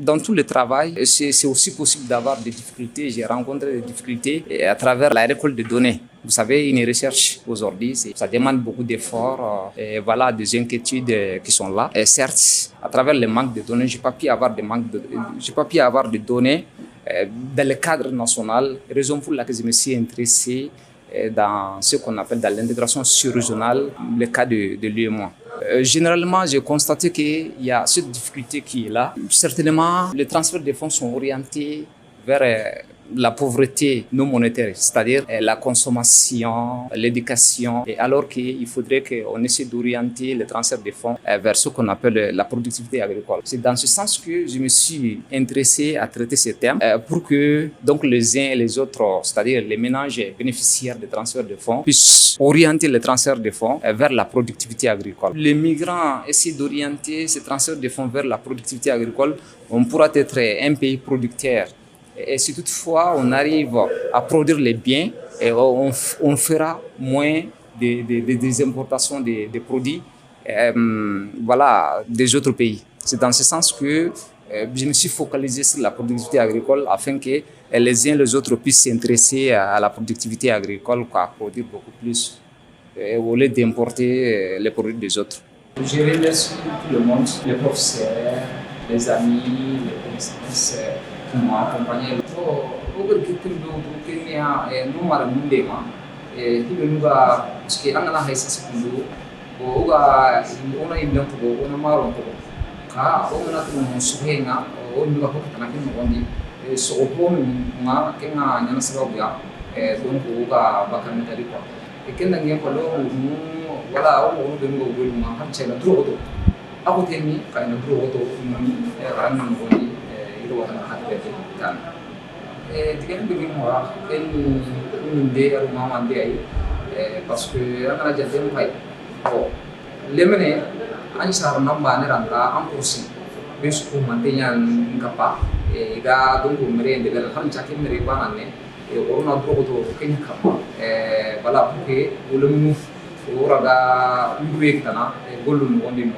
Dans tout le travail, c'est aussi possible d'avoir des difficultés. J'ai rencontré des difficultés à travers la récolte de données. Vous savez, une recherche aujourd'hui, ça demande beaucoup d'efforts et voilà des inquiétudes qui sont là. Et certes, à travers le manque de données, j'ai pas pu avoir de données dans le cadre national, raison pour laquelle je me suis intéressé dans ce qu'on appelle dans l'intégration sur-régionale, le cas de l'UEMOA. Généralement, j'ai constaté qu'il y a cette difficulté qui est là. Certainement, les transferts de fonds sont orientés vers la pauvreté non monétaire, c'est-à-dire la consommation, l'éducation, et alors qu'il faudrait qu'on essaie d'orienter le transfert de fonds vers ce qu'on appelle la productivité agricole. C'est dans ce sens que je me suis intéressé à traiter ces thèmes pour que donc les uns et les autres, c'est-à-dire les ménages bénéficiaires des transferts de fonds, puissent orienter le transfert de fonds vers la productivité agricole. Les migrants essaient d'orienter ces transferts de fonds vers la productivité agricole. On pourra être un pays producteur. Et si toutefois on arrive à produire les biens, et on fera moins des importations des produits des autres pays. C'est dans ce sens que je me suis focalisé sur la productivité agricole afin que les uns et les autres puissent s'intéresser à la productivité agricole, produire beaucoup plus au lieu d'importer les produits des autres. Je remercie tout le monde, les professeurs, les amis, les connaissances qui m'ont accompagné. Parce que lemene an sar namba ne ranka an kursi be su ko mantenya ngapa ga donc mere de la han chakin mere banane e orona drogo to kenya kapa bala puke golum ora ga luwe kana golum wonde no